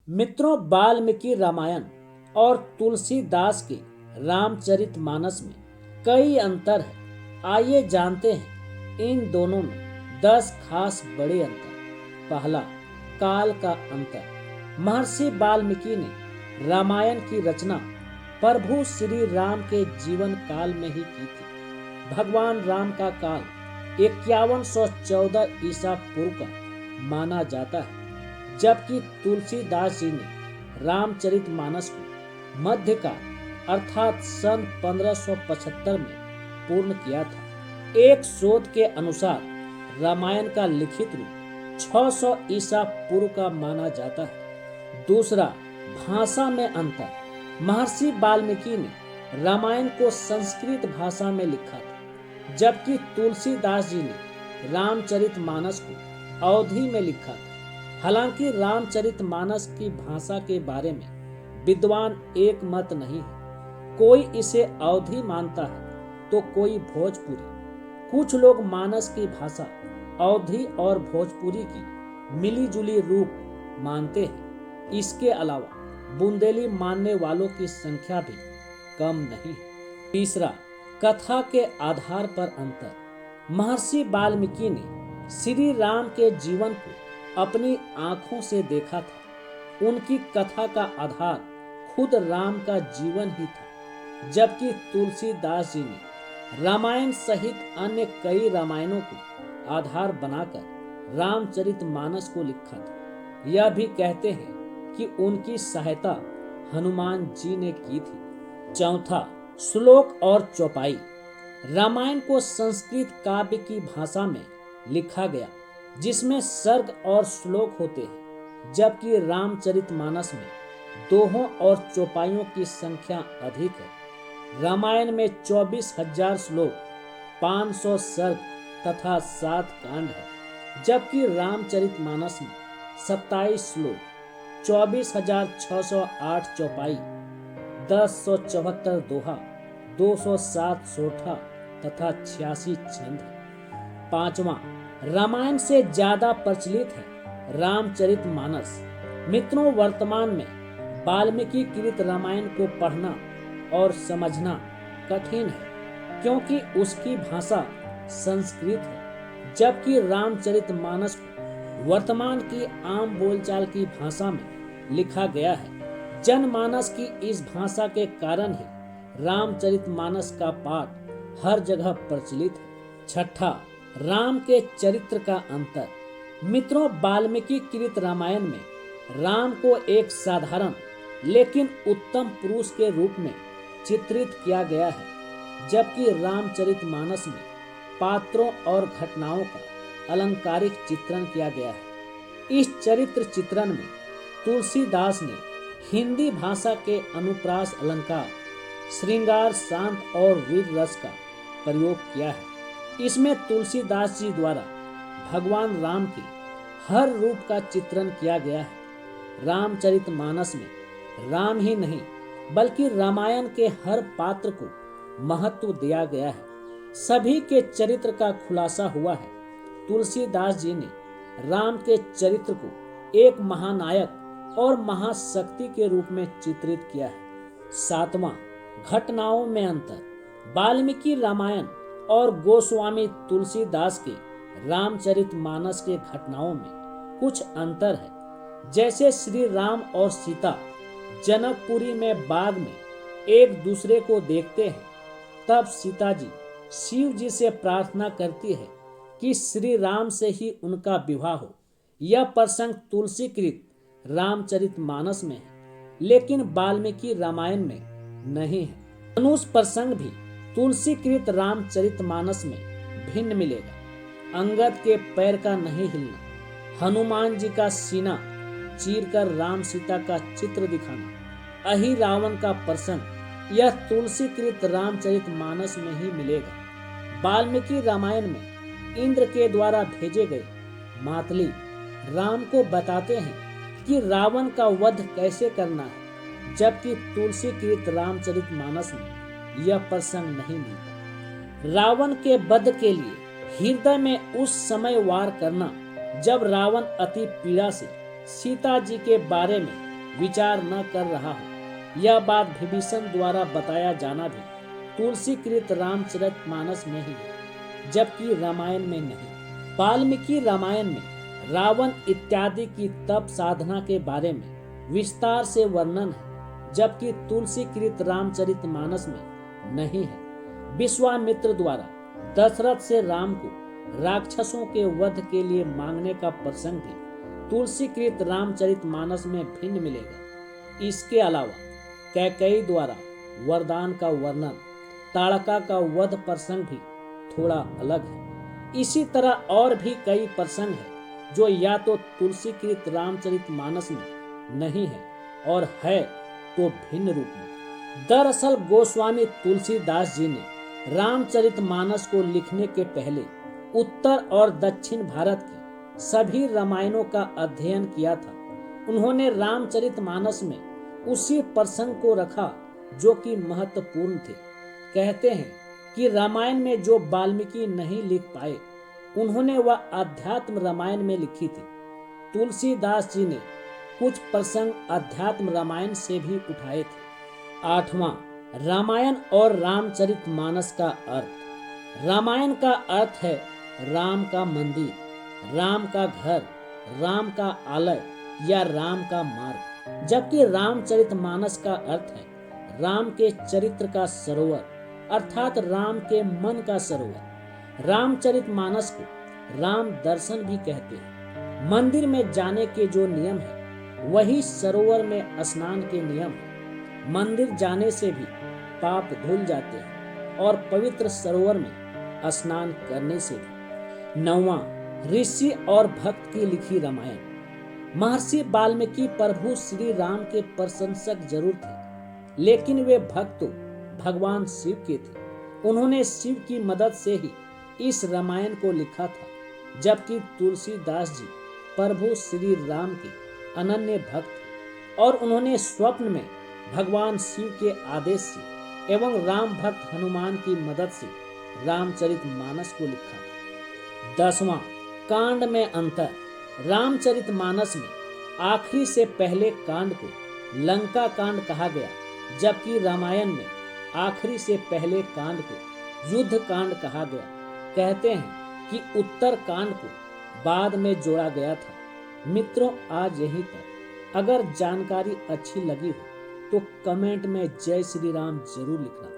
मित्रों, वाल्मीकि रामायण और तुलसीदास के रामचरितमानस में कई अंतर है। आइए जानते हैं इन दोनों में 10 खास बड़े अंतर। पहला, काल का अंतर। महर्षि वाल्मीकि ने रामायण की रचना प्रभु श्री राम के जीवन काल में ही की थी। भगवान राम का काल 5114 ईसा पूर्व का माना जाता है, जबकि तुलसीदास जी ने रामचरितमानस को मध्यकाल अर्थात सन 1575 में पूर्ण किया था। एक शोध के अनुसार रामायण का लिखित रूप 600 ईसा पूर्व का माना जाता है। दूसरा, भाषा में अंतर। महर्षि वाल्मीकि ने रामायण को संस्कृत भाषा में लिखा था, जबकि तुलसीदास जी ने रामचरितमानस को अवधी में लिखा था। हालांकि रामचरितमानस की भाषा के बारे में विद्वान एक मत नहीं है। कोई इसे अवधी मानता है तो कोई भोजपुरी। कुछ लोग मानस की भाषा अवधी और भोजपुरी की मिलीजुली रूप मानते हैं। इसके अलावा बुंदेली मानने वालों की संख्या भी कम नहीं है। तीसरा, कथा के आधार पर अंतर। महर्षि वाल्मीकि ने श्री राम के जीवन को अपनी आंखों से देखा था। उनकी कथा का आधार खुद राम का जीवन ही था, जबकि तुलसीदास जी ने रामायण सहित अन्य कई रामायणों को आधार बनाकर रामचरितमानस को लिखा था। यह भी कहते हैं कि उनकी सहायता हनुमान जी ने की थी। चौथा, श्लोक और चौपाई। रामायण को संस्कृत काव्य की भाषा में लिखा गया, जिसमें सर्ग और श्लोक होते हैं, जबकि रामचरितमानस में दोहों और चौपाइयों की संख्या अधिक है। रामायण में 24,000 श्लोक, 500 सर्ग तथा 7 कांड है, जबकि रामचरितमानस में 27 श्लोक, 24,608 चौपाई, 1074 दोहा, 207 सोठा तथा 86 छंद है। पांचवा, रामायण से ज्यादा प्रचलित है रामचरितमानस। मित्रों, वर्तमान में वाल्मीकि कृत रामायण को पढ़ना और समझना कठिन है, क्योंकि उसकी भाषा संस्कृत है, जबकि रामचरितमानस को वर्तमान की आम बोलचाल की भाषा में लिखा गया है। जनमानस की इस भाषा के कारण ही रामचरितमानस का पाठ हर जगह प्रचलित है। छठा, राम के चरित्र का अंतर। मित्रों, वाल्मीकि कृत रामायण में राम को एक साधारण लेकिन उत्तम पुरुष के रूप में चित्रित किया गया है, जबकि रामचरितमानस में पात्रों और घटनाओं का अलंकारिक चित्रण किया गया है। इस चरित्र चित्रण में तुलसीदास ने हिंदी भाषा के अनुप्रास अलंकार, श्रृंगार, शांत और वीर रस का प्रयोग किया है। इसमें तुलसीदास जी द्वारा भगवान राम के हर रूप का चित्रण किया गया है। रामचरितमानस में राम ही नहीं बल्कि रामायण के हर पात्र को महत्व दिया गया है। सभी के चरित्र का खुलासा हुआ है। तुलसीदास जी ने राम के चरित्र को एक महानायक और महाशक्ति के रूप में चित्रित किया है। सातवां, घटनाओं में अंतर। वाल्मीकि रामायण और गोस्वामी तुलसीदास के रामचरितमानस के घटनाओं में कुछ अंतर है। जैसे श्री राम और सीता जनकपुरी में बाग में एक दूसरे को देखते हैं, तब सीता जी शिव जी से प्रार्थना करती है कि श्री राम से ही उनका विवाह हो। यह प्रसंग तुलसीकृत रामचरितमानस में है, लेकिन वाल्मीकि रामायण में नहीं है। धनुष प्रसंग भी तुलसीकृत रामचरितमानस में भिन्न मिलेगा। अंगद के पैर का नहीं हिलना, हनुमान जी का सीना चीरकर राम सीता का चित्र दिखाना, अहि रावण का प्रसंग, यह तुलसीकृत रामचरितमानस में ही मिलेगा। वाल्मीकि रामायण में इंद्र के द्वारा भेजे गए मातली राम को बताते हैं कि रावण का वध कैसे करना है, जबकि तुलसीकृत रामचरितमानस में यह प्रसंग नहीं मिलता। रावण के वध के लिए हृदय में उस समय वार करना जब रावण अति पीड़ा से सीता जी के बारे में विचार न कर रहा हो। यह बात विभीषण द्वारा बताया जाना भी तुलसीकृत रामचरितमानस में ही है, जबकि रामायण में नहीं। वाल्मीकि रामायण में रावण इत्यादि की तप साधना के बारे में विस्तार से वर्णन है, जबकि तुलसीकृत रामचरितमानस में नहीं है। विश्वामित्र द्वारा दशरथ से राम को राक्षसों के वध के लिए मांगने का प्रसंग भी तुलसीकृत रामचरितमानस में भिन्न मिलेगा। इसके अलावा कैकेयी द्वारा वरदान का वर्णन, ताड़का का वध प्रसंग भी थोड़ा अलग है। इसी तरह और भी कई प्रसंग हैं जो या तो तुलसीकृत रामचरितमानस में नहीं है और है तो भिन्न रूप में। दरअसल गोस्वामी तुलसीदास जी ने रामचरितमानस को लिखने के पहले उत्तर और दक्षिण भारत की सभी रामायणों का अध्ययन किया था। उन्होंने रामचरितमानस में उसी प्रसंग को रखा जो कि महत्वपूर्ण थे। कहते हैं कि रामायण में जो वाल्मीकि नहीं लिख पाए, उन्होंने वह अध्यात्म रामायण में लिखी थी। तुलसीदास जी ने कुछ प्रसंग अध्यात्म रामायण से भी उठाए थे। 8वां, रामायण और रामचरितमानस का अर्थ। रामायण का अर्थ है राम का मंदिर, राम का घर, राम का आलय या राम का मार्ग, जबकि रामचरितमानस का अर्थ है राम के चरित्र का सरोवर अर्थात राम के मन का सरोवर। रामचरितमानस को राम दर्शन भी कहते हैं। मंदिर में जाने के जो नियम है वही सरोवर में स्नान के नियम है। मंदिर जाने से भी पाप धुल जाते हैं और पवित्र सरोवर में स्नान करने से भी। 9वां, ऋषि और भक्त की लिखी रामायण। महर्षि वाल्मीकि प्रभु श्री राम के प्रशंसक जरूर थे, लेकिन वे भक्त तो भगवान शिव के थे। उन्होंने शिव की मदद से ही इस रामायण को लिखा था, जबकि तुलसीदास जी प्रभु श्री राम के अनन्य भक्त थे और उन्होंने स्वप्न में भगवान शिव के आदेश से एवं राम भक्त हनुमान की मदद से रामचरितमानस को लिखा था। 10वां, कांड में अंतर। रामचरितमानस में आखिरी से पहले कांड को लंका कांड कहा गया, जबकि रामायण में आखिरी से पहले कांड को युद्ध कांड कहा गया। कहते हैं कि उत्तर कांड को बाद में जोड़ा गया था। मित्रों, आज यहीं तक। अगर जानकारी अच्छी लगी हो तो कमेंट में जय श्री राम जरूर लिखना।